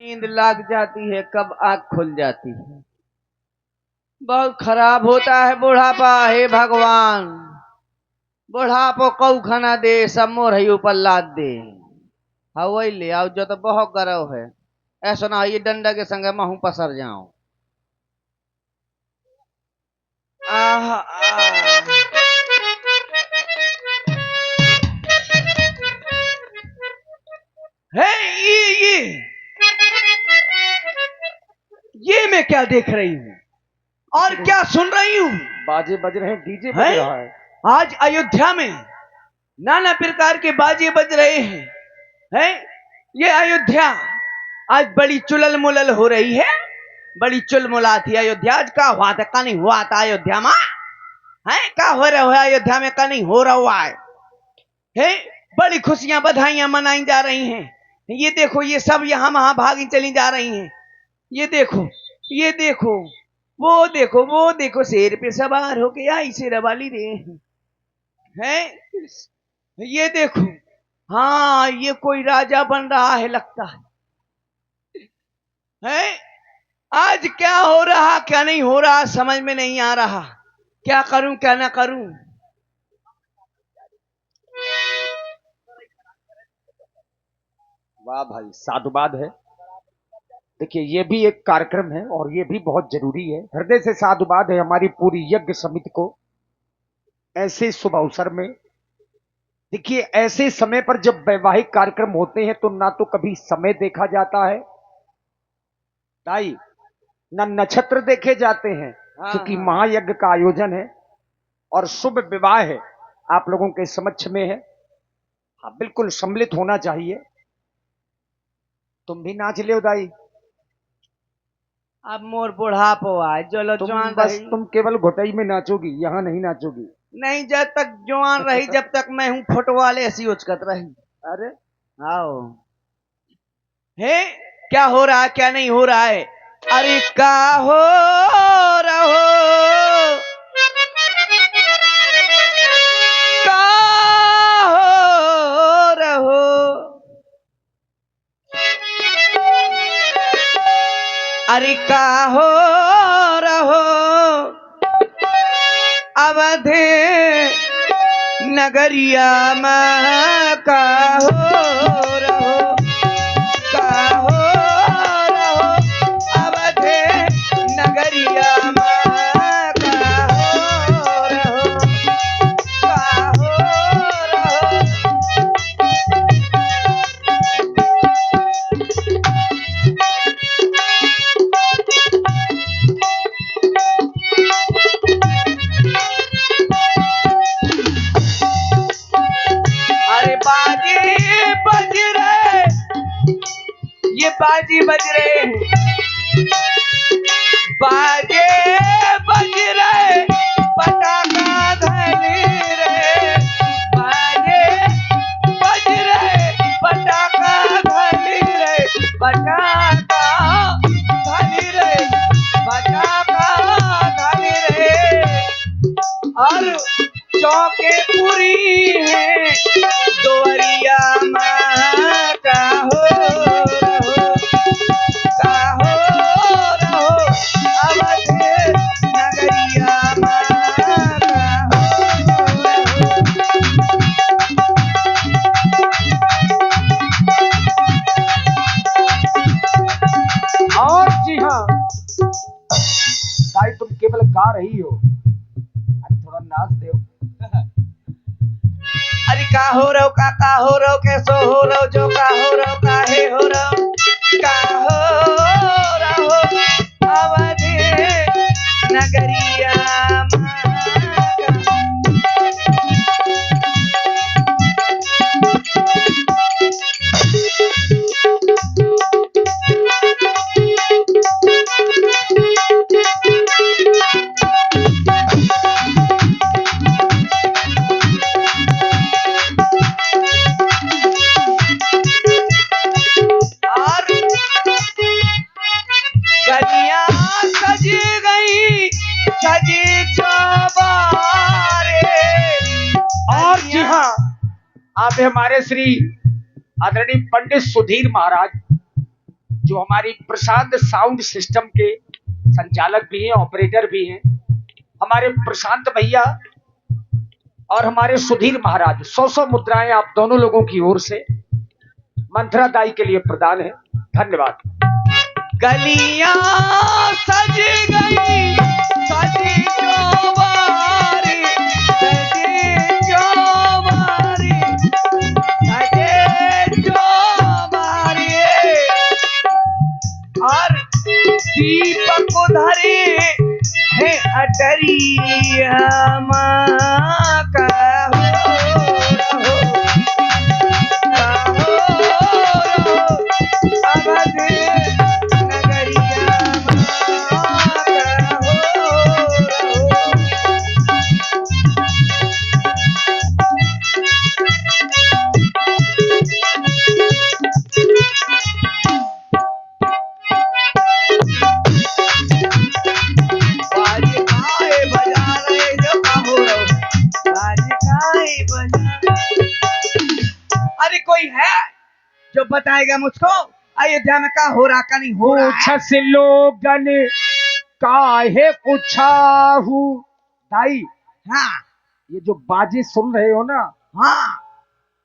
नींद लग जाती है, कब आंख खुल जाती है। बहुत खराब होता है बुढ़ापा। हे भगवान, बुढ़ापो कऊ खाना दे, सब मोर ही ऊपर लाद दे। हाँ वही ले आओ जो तो बहुत गर्व है। ऐसा ना ये डंडा के संग महू पसर जाऊं। आह आह। है ये मैं क्या देख रही हूँ और क्या सुन रही हूँ? बाजे बज रहे हैं, डीजे बज रहा है। आज अयोध्या में नाना प्रकार के बाजे बज रहे हैं। ये अयोध्या आज बड़ी चुलल मुलल हो रही है। बड़ी चुलमुला थी अयोध्या। आज का हुआ था, का नहीं हुआ था अयोध्या में? है क्या हो रहा है अयोध्या में? का नहीं हो रहा है? बड़ी खुशियां बधाइयां मनाई जा रही हैं। ये देखो, ये सब यहाँ वहां भागी चली जा रही हैं। ये देखो, ये देखो, वो देखो, वो देखो, शेर पे सवार होके आई शेर वाली रे है। ये देखो, हाँ ये कोई राजा बन रहा है लगता है। आज क्या हो रहा क्या नहीं हो रहा समझ में नहीं आ रहा। क्या करूं क्या ना करूं। वाह भाई, साधुवाद है। देखिए, ये भी एक कार्यक्रम है और ये भी बहुत जरूरी है। हृदय से साधुवाद है हमारी पूरी यज्ञ समिति को ऐसे शुभ अवसर में। देखिए, ऐसे समय पर जब वैवाहिक कार्यक्रम होते हैं तो ना तो कभी समय देखा जाता है ताई, ना नक्षत्र देखे जाते हैं, क्योंकि महायज्ञ का आयोजन है और शुभ विवाह है, आप लोगों के समक्ष में है। हाँ, बिल्कुल सम्मिलित होना चाहिए। तुम भी नाच लियो दाई। अब मोर बुढ़ापो आए, चलो जवान बस तुम केवल घोटाई में नाचोगी, यहाँ नहीं नाचोगी। नहीं, जब तक जवान रही जब तक मैं हूँ फुटबॉल ऐसी उचकत रही। अरे आओ हे, क्या हो रहा है क्या नहीं हो रहा है? अरे का हो रहो, का हो रहो। अरे का हो रहो अवधे नगरिया में, का हो रहो, का हो रहो अवधे नगरिया में, का हो रहो, का हो रहो। अरे बाजी बज रहे, ये बाजी बज रहे हैं, बाजे बज रहे, पटाखा धनी रहे, बाजे बज रहे, पटाखा धनी रहे, पटाखा धनी रहे, पटाखा धनी रहे। और चौके पूरी है दोवरिया माँ, का हो रहो, का हो रहो अवधे नगरिया माँ, का हो रहो। और जी हाँ ताई, तुम केवल गा रही हो, अरे थोड़ा नाच दो। अरे का हो रहो, का हो रहो, कैसो हो रहो, जो का हो रहो, काहे हो रहो, का हो रहो अवधे नगरिया माँ, कन्या सज गई सजी चौबारे। और जी हाँ, आप हमारे श्री आदरणीय पंडित सुधीर महाराज जो हमारी प्रसाद साउंड सिस्टम के संचालक भी हैं, ऑपरेटर भी हैं, हमारे प्रशांत भैया और हमारे सुधीर महाराज, 100 मुद्राएं आप दोनों लोगों की ओर से मंत्रा दाई के लिए प्रदान है। धन्यवाद। गलियां सज गई, सजी चौबारी, सजी चौबारी, सजे चौबारी, और दीपक धरे है अटरिया माँ का अरे कोई है जो बताएगा मुझको अयोध्या में का हो रहा का नहीं हो रहा है? पूछस लोगन काहे पूछाहू। दाई, हाँ ये जो बाजी सुन रहे हो ना, हाँ,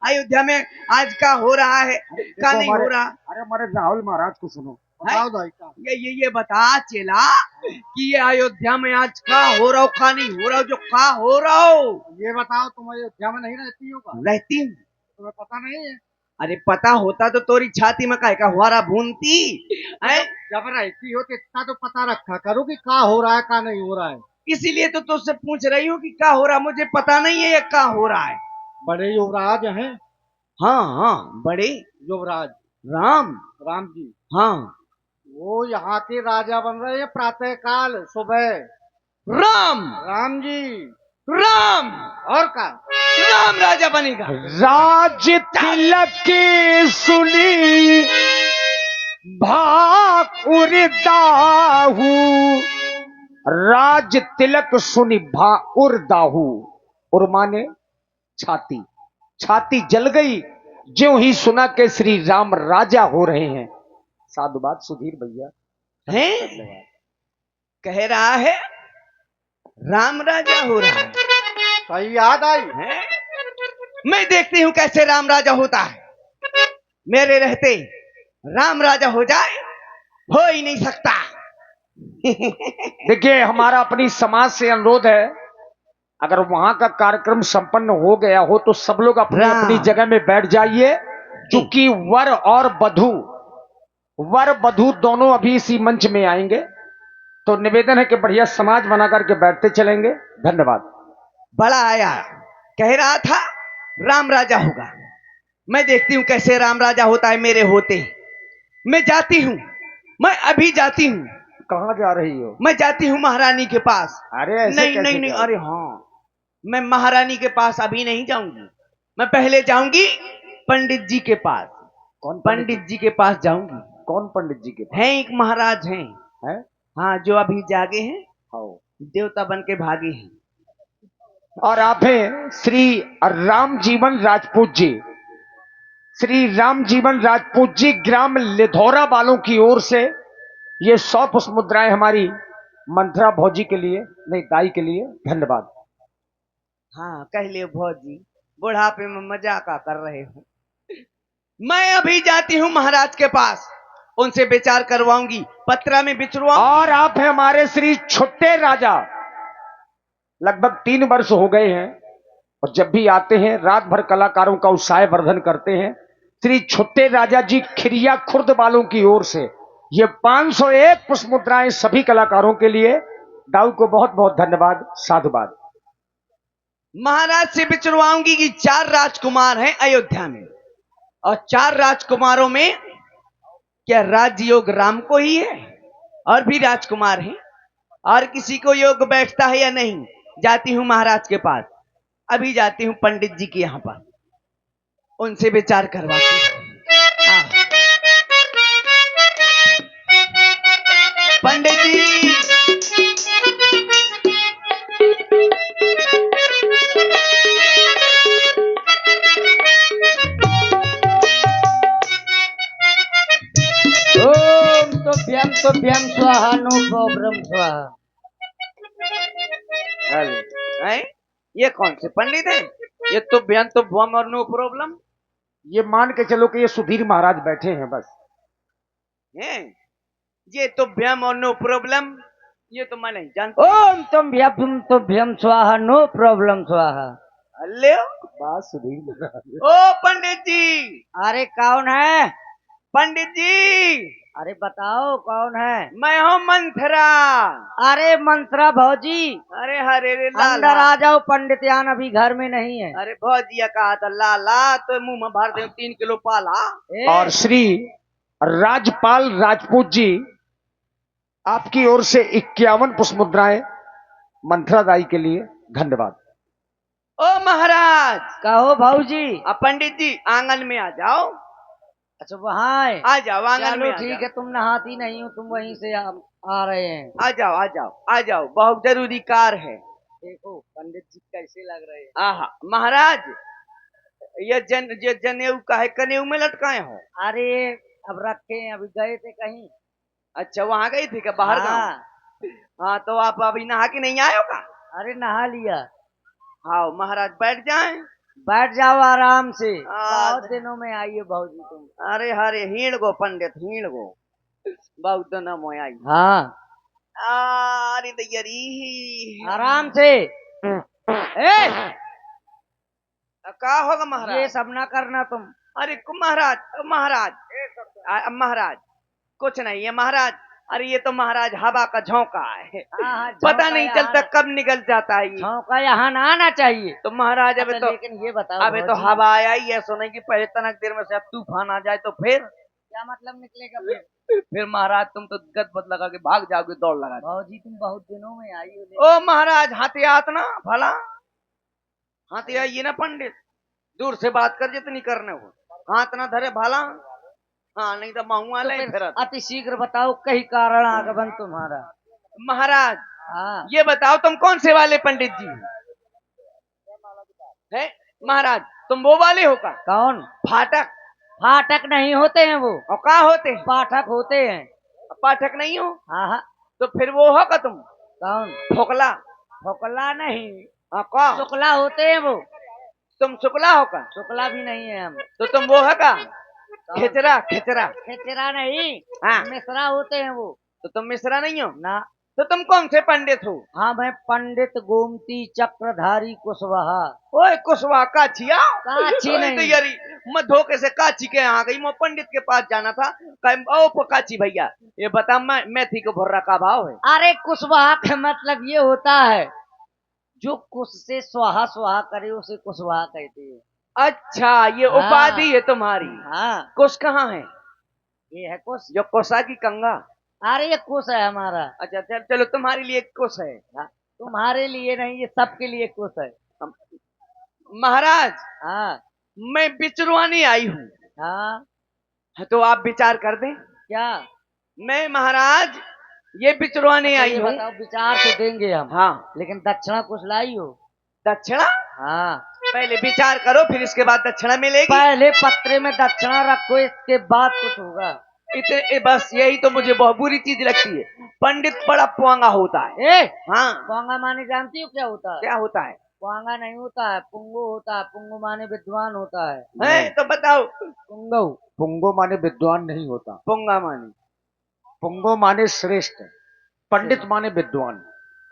अयोध्या में आज का हो रहा है का नहीं हो रहा? अरे हमारे राहुल महाराज को सुनो। बताओ दाई का। ये बता चेला कि ये अयोध्या में आज का हो रहा हो का नहीं हो रहा हो, जो का हो रहा हो ये बताओ, तुम अयोध्या में नहीं रहती हो का? रहती हूँ। तुम्हें पता नहीं है? अरे पता होता तो तोरी छाती में काहे का हुआरा भूनती है? जब रहती हो तो इतना तो पता रखा करो कि का हो रहा है का नहीं हो रहा है। इसीलिए तो तुझसे पूछ रही हूँ कि क्या हो रहा, मुझे पता नहीं है ये क्या हो रहा है। बड़े युवराज हैं। हाँ हाँ, बड़े युवराज राम राम जी, हाँ, वो यहाँ के राजा बन रहे हैं प्रातः काल सुबह। राम राम जी, राम और का राम राजा बनेगा। राज तिलक की सुनी भाकुरदाहू, राज तिलक सुनी भाकुरदाहू। और माने छाती, छाती जल गई ज्यों ही सुना के श्री राम राजा हो रहे हैं। साधुवाद सुधीर भैया हैं? कह रहा है राम राजा हो रहा है। सही याद आई है? मैं देखती हूँ कैसे राम राजा होता है। मेरे रहते राम राजा हो जाए, हो ही नहीं सकता। देखिए, हमारा अपनी समाज से अनुरोध है, अगर वहां का कार्यक्रम संपन्न हो गया हो तो सब लोग अपनी अपनी जगह में बैठ जाइए, क्योंकि वर वधू दोनों अभी इसी मंच में आएंगे। तो निवेदन है कि बढ़िया समाज बना करके बैठते चलेंगे। धन्यवाद। बड़ा आया कह रहा था राम राजा होगा। मैं देखती हूँ कैसे राम राजा होता है मेरे होते। मैं जाती हूँ, मैं अभी जाती हूँ। कहाँ जा रही हो? मैं जाती हूँ महारानी के पास। अरे ऐसे नहीं नहीं नहीं, अरे हाँ, मैं महारानी के पास अभी नहीं जाऊंगी। मैं पहले जाऊंगी पंडित जी के पास। कौन पंडित जी के पास जाऊंगी। कौन पंडित जी के पास? हैं एक महाराज हैं है? हाँ, जो अभी जागे हैं, हाँ, देवता बन के भागे हैं। और आप हैं श्री राम जीवन राजपूत जी। श्री राम जीवन राजपूत जी ग्राम लिधौरा वालों की ओर से ये 100 पुष्प मुद्राएं हमारी मंत्रा भौजी के लिए, नहीं दाई के लिए। धन्यवाद। हाँ कह ले भौजी, बुढ़ापे में मजाक कर रहे हो। मैं अभी जाती हूँ महाराज के पास, उनसे विचार करवाऊंगी, पत्रा में बिचरवाऊंगी। और आप हैं हमारे श्री छोटे राजा, लगभग 3 वर्ष हो गए हैं और जब भी आते हैं रात भर कलाकारों का उत्साह वर्धन करते हैं। श्री छोटे राजा जी खिरिया खुर्द वालों की ओर से ये 501 पुष्प मुद्राएं सभी कलाकारों के लिए। दाऊ को बहुत बहुत धन्यवाद। साधुवाद। महाराज से बिचरवाऊंगी कि 4 राजकुमार हैं अयोध्या में, और 4 राजकुमारों में क्या राजयोग राम को ही है, और भी राजकुमार हैं, और किसी को योग बैठता है या नहीं। जाती हूं महाराज के पास, अभी जाती हूं पंडित जी के यहां पर, उनसे विचार करवाती हूं। पंडित जी, ओ तुभ्यम तुभ्यम स्वाहा नो प्रॉब्लम स्वाहा। अरे हैं? ये कौन से पंडित हैं? ये तो बयान तो भुवम और नो प्रॉब्लम ये मान के चलो कि ये सुधीर महाराज बैठे हैं बस। है। ये तो भ्यम और नो प्रॉब्लम ये तो मैं नहीं जानता। ओम तुभ्यम स्वाहा नो प्रॉब्लम स्वाहा। अल्ले बात सुधीर महाराज। ओ पंडित जी, अरे कौन है? पंडित जी, अरे बताओ कौन है? मैं हूँ मंथरा। अरे मंत्रा भौजी, अरे हरे रे अंदर लाला। आ जाओ, पंडित यान अभी घर में नहीं है। अरे भौजिया कहा था लाला तो मुंह में भर दे 3 किलो पाला। ए, और श्री राजपाल राजपूत जी आपकी ओर से 51 पुष्प मुद्राएं मंथरा दाई के लिए धन्यवाद। ओ महाराज, कहो भौजी। अब पंडित जी आंगन में आ जाओ। अच्छा वहाँ है। आ जाओ आंगन में चलो आ ठीक जाओ। है, तुम नहाती नहीं हो, तुम वहीं से आ रहे हैं। आ जाओ आ जाओ आ जाओ, बहुत जरूरी कार है। देखो पंडित जी कैसे लग रहे हैं। आहा महाराज, ये जनेऊ का है, कनेऊ में लटकाए हो? अरे अब रखे हैं, अभी गए थे कहीं। अच्छा वहां गई थी क्या, बाहर गांव? हाँ। हाँ तो आप अभी नहा के नहीं आए हो का? अरे नहा लिया। हाँ महाराज बैठ जाएं। बैठ जाओ आराम से। हाँ। बहुत दिनों में आई हो भौजी तुम। अरे हरे हीण गो पंडित हीण गो, बहुत दिन में आई। हाँ अरे दैयरी आराम से। ए, का होगा ये महाराज? सब ना करना तुम। अरे महाराज महाराज महाराज कुछ नहीं है महाराज। अरे ये तो महाराज हवा का झोंका है, हाँ, पता झोंका नहीं यहाँ चलता कब निकल जाता है ये। झोंका यहाँ ना आना चाहिए। तो महाराज अबे अच्छा, तो लेकिन ये बताओ अबे तो भौजी, हवा आया ही है, सुने की पहले तनक देर में से अब तूफान आ जाए तो फिर क्या मतलब निकलेगा फिर? फिर महाराज तुम तो गदबद लगा के भाग जाओगे, दौड़ लगा के। भौजी तुम बहुत दिनों में आई हो। ओ महाराज हाथी आत ना भला, हाथी आइए ना पंडित, दूर से बात कर जितनी करने हो, हाथ ना धरे भला। हाँ नहीं तो महू वाले तो फिर फिर अति शीघ्र बताओ कई कारण आगमन तुम्हारा। महाराज हाँ ये बताओ तुम कौन से वाले पंडित जी है? महाराज तुम वो वाले हो का? कौन? फाटक? फाटक नहीं होते हैं वो, और का होते हैं? पाठक होते हैं। पाठक नहीं हो हाँ हाँ। तो फिर वो हो का तुम? कौन? ठोकला? फोकला नहीं, हाँ का? शुक्ला होते हैं वो। तुम शुक्ला हो का? शुक्ला भी नहीं है हम। तो तुम वो है का? खिचरा? खिचरा? खेचरा नहीं, हाँ। मिश्रा होते हैं वो। तो तुम मिश्रा नहीं हो? ना। तो तुम कौन से पंडित हो? हाँ मैं पंडित गोमती चक्रधारी कुशवाहा। ओए कुशवा काछिया? काछी ओए नहीं। तैयारी मैं धोखे से काची के यहाँ गई, मैं पंडित के पास जाना था। ओ काची भैया ये बता मेथी के भुर्रा का भाव है? अरे कुशवाहा का मतलब ये होता है जो कुश से स्वाहा स्वाहा करे उसे कुशवाहा कहते हैं। अच्छा ये हाँ। उपाधि है तुम्हारी। हाँ कुश कहाँ है? ये है कुश। जो कोसा की कंगा? अरे ये कुश है हमारा। अच्छा चलो तुम्हारे लिए कुश है। तुम्हारे लिए नहीं, ये सबके लिए कुश है। महाराज हाँ मैं बिचरवाने आई हूँ, हाँ। तो आप विचार कर दें। क्या? मैं महाराज ये बिचरवाने अच्छा, आई ये हूँ। बताओ, विचार तो देंगे हम। हाँ लेकिन दक्षिणा कुछ लाई हो? दक्षिणा? हाँ पहले विचार करो फिर इसके बाद दक्षिणा मिलेगी। पहले पत्रे में दक्षिणा रखो, इसके बाद कुछ होगा। इतने बस यही तो मुझे बहुत बुरी चीज लगती है, पंडित बड़ा पुआंगा होता है। ए हाँ पोंगा माने जानती हो क्या होता है? क्या होता है? पोंगा नहीं होता है, पुंगो होता है। पुंगो माने विद्वान होता है। है तो बताओ। पुंगो। पुंगो माने विद्वान नहीं होता, पुंगा माने? पुंगो माने श्रेष्ठ, पंडित माने विद्वान।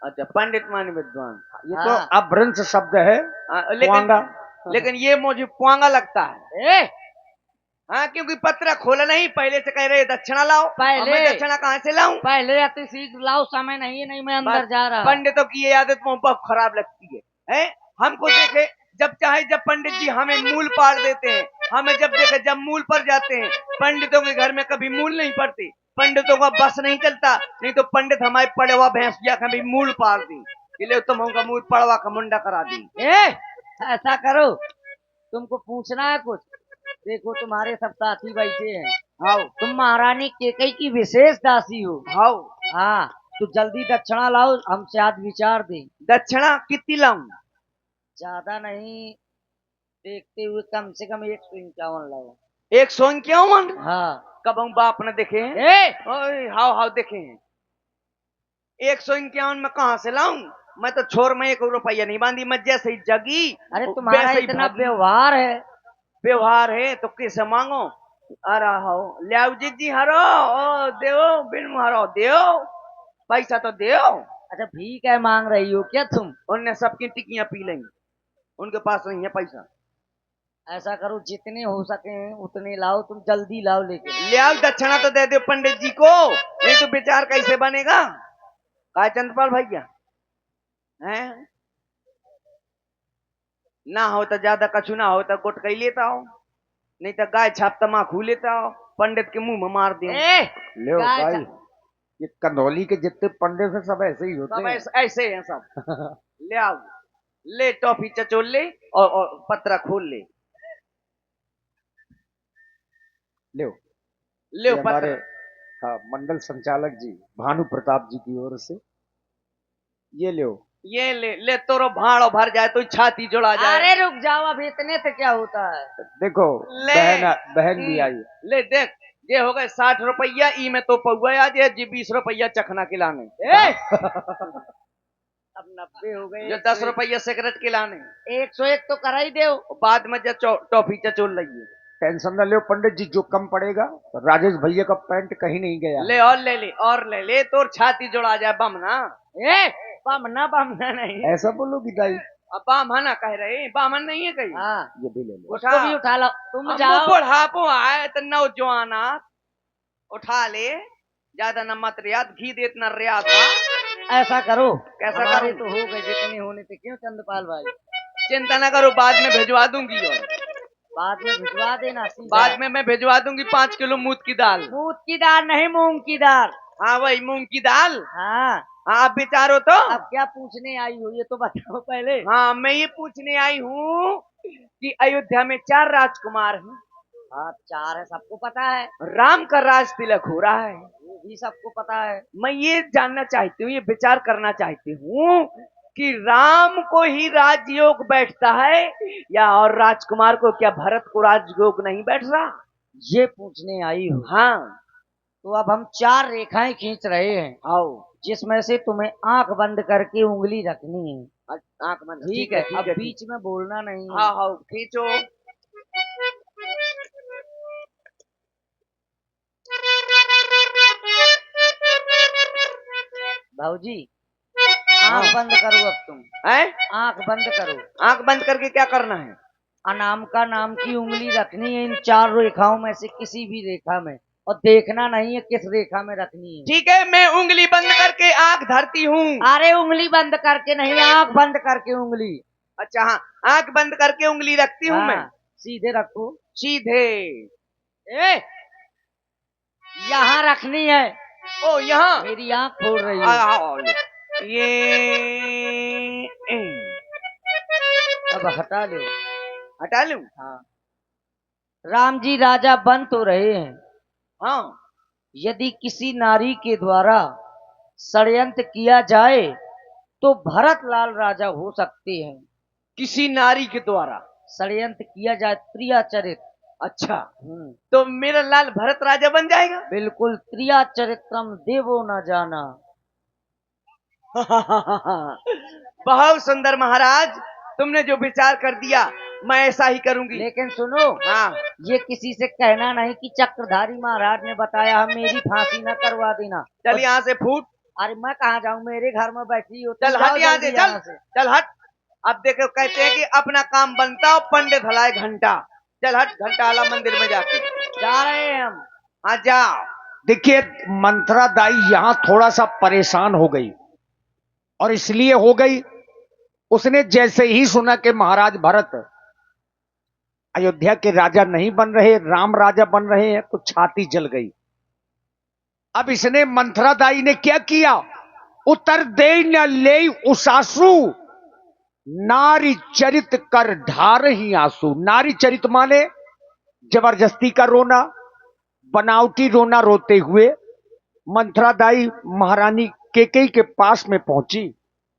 अच्छा पंडित माने विद्वान। ये हाँ। तो अपभ्रंश शब्द है। पुआंगा। लेकिन ये मुझे पुआंगा लगता है। ए हाँ क्योंकि पत्र खोला नहीं, पहले से कह रहे दक्षिणा लाओ। पहले। अब मैं दक्षिणा कहाँ से लाऊं? पहले अति शीघ्र लाओ, समय नहीं है, नहीं मैं अंदर जा रहा। पंडितों की ये आदत मुझे बहुत खराब लगती है? हमको देखे जब चाहे जब पंडित जी हमें मूल पाड़ देते हैं, हमें जब देखे जब मूल पर जाते हैं। पंडितों के घर में कभी मूल नहीं पड़ती, पंडितों का बस नहीं चलता, नहीं तो पंडित हमारे पड़वा भैंसिया कभी मूल पाड़ दी, इसलिए तुम हमका मूल पड़वा का मुंडा करा दी। ऐसा करो, तुमको पूछना है कुछ? देखो तुम्हारे सब साथी बैठे हैं। हाउ तुम महारानी केकई की विशेष दासी हो। हाउ हाँ तो जल्दी दक्षिणा लाओ, हमसे आज विचार दें। दक्षिणा कितनी लाऊं? ज्यादा नहीं, देखते हुए कम से कम 151 लाओ। 151? हाँ कब हम बाप न देखे हैं? ए ओए हाव हाव देखे हैं। 151 में कहाँ से लाऊं? मैं तो छोर में 1 रुपया नहीं बांधी, मैं जैसे ही जगी अरे तुम्हारा वैसे ही इतना भागी। व्यवहार है। व्यवहार है तो किसे मांगो? अरे हो लियाओ जी हरो ओ देओ बिन हरो देओ, पैसा तो देओ। अच्छा भीख है मांग रही हो क्या तुम? उनने सबकी टिक्कियां पी लेंगी, उनके पास नहीं है पैसा। ऐसा करो जितने हो सके उतने लाओ, तुम जल्दी लाओ लेके। लियाओ दक्षिणा तो दे दो पंडित जी को, नहीं तो विचार कैसे बनेगा? काय चंद्रपाल भैया हैं? ना हो तो ज्यादा कछु ना हो तो गुटकई लेता हो, नहीं तो गाय छाप तमाकू लेता हो, पंडित के मुंह में मार दियो। ए ले गाय भाई, ये कंडौली के जितने पंडित हैं सब ऐसे ही होते सब हैं। ऐसे हैं सब। ले आओ, ले टॉफी चचोल ले और पत्रा खोल ले। ले ले हमारे पत्रा। मंडल संचालक जी भानु प्रताप जी की ओर से ये ले। ये ले ले, तोरो भाड़ो भर जाए तो छाती जुड़ा जाए। अरे रुक जाओ, अब इतने से क्या होता है? देखो ले। बहन भी आई है। ले देख, ये हो गए 60 रुपया, ई में तो पौआ आज है जी 20 रुपया चखना खिलाने। ए अब 90 हो गए। जो 10 रुपया सिगरेट खिलाने, 101 तो करा ही दो। बाद में जो टॉफी चचोल लगी। टेंशन न लो पंडित जी, जो कम पड़ेगा। राजेश भैया का पैंट कहीं नहीं गया। ले और ले ले और ले ले, तोर छाती जुड़ा जाए बमना। ए बमना नहीं। ऐसा बोलोगी दाई? अब बामना कह रहे, बामन नहीं है कहीं। हाँ ये भी ले लो। उसको भी उठा लो, तुम हमको जाओ। बुढ़ापो आए तो नौजवाना उठा ले, ज्यादा न मत रियाद, घी दे इतना रियाद था। ऐसा करो, कैसा हमारे करूं? तो हो गए जितने होने थे। क्यों चंद्रपाल भाई? चिंता न करो, बाद में भिजवा दूंगी। और बाद में भिजवा देना सीधा। बाद में मैं भिजवा दूंगी 5 किलो मूत की दाल। मूंग की दाल नहीं, मूंग की दाल। हाँ वही मूंग की दाल। हाँ हाँ आप विचारो तो। अब क्या पूछने आई हो ये तो बताओ पहले। हाँ मैं ये पूछने आई हूँ कि अयोध्या में 4 राजकुमार हैं। हाँ 4 है, सबको पता है। राम का राज तिलक हो रहा है, वो भी सबको पता है। मैं ये जानना चाहती हूँ, ये विचार करना चाहती हूँ कि राम को ही राजयोग बैठता है या और राजकुमार को, क्या भरत को राजयोग नहीं बैठ रहा? ये पूछने आई हो? हाँ तो अब हम 4 रेखाएं खींच रहे हैं, आओ। जिसमें से तुम्हें आंख बंद करके उंगली रखनी है। आंख बंद। ठीक है, अब बीच में बोलना नहीं है। हाँ हाँ खींचो। भाऊजी आंख बंद करो अब तुम। है आंख बंद करो। आंख बंद करके क्या करना है? अनामिका नाम की उंगली रखनी है इन 4 रेखाओं में से किसी भी रेखा में, और देखना नहीं है किस रेखा में रखनी है। ठीक है, मैं उंगली बंद करके आंख धरती हूँ। अरे उंगली बंद करके नहीं, आंख बंद करके उंगली। अच्छा हाँ, आंख बंद करके उंगली रखती हूँ। हाँ, मैं सीधे रखो। सीधे। ए यहाँ रखनी है। ओ यहाँ। मेरी आंख खोल रही है। ये अब हटा लो। हटा लूं? हाँ राम जी राजा बन तो रहे हैं, हाँ यदि किसी नारी के द्वारा षड्यंत्र किया जाए तो भरत लाल राजा हो सकते हैं। किसी नारी के द्वारा षड्यंत्र किया जाए, त्रियाचरित। अच्छा, तो मेरा लाल भरत राजा बन जाएगा? बिल्कुल, त्रियाचरित्रम देवो न जाना। बहुत सुंदर महाराज, तुमने जो विचार कर दिया मैं ऐसा ही करूंगी। लेकिन सुनो, हाँ ये किसी से कहना नहीं कि चक्रधारी महाराज ने बताया, हम मेरी फांसी न करवा देना। चल यहाँ से फूट। अरे मैं कहाँ जाऊँ, मेरे घर में बैठी हो। चल हट यहाँ से, चल हट। अब देखो कहते हैं कि अपना काम बनता और पंडित हलाए घंटा। चल हट, घंटा वाला मंदिर में जाके जा रहे हैं हम। हाँ जाओ। देखिए मंत्रा दाई यहाँ थोड़ा सा परेशान हो गई, और इसलिए हो गई, उसने जैसे ही सुना कि महाराज भरत अयोध्या के राजा नहीं बन रहे, राम राजा बन रहे हैं, तो छाती जल गई। अब इसने मंत्रा दाई ने क्या किया? उत्तर दे न ले उसासु, नारी चरित कर ढार ही आंसू। नारी चरित माने जबरदस्ती का रोना, बनावटी रोना रोते हुए मंत्रा दाई महारानी केकई के पास में पहुंची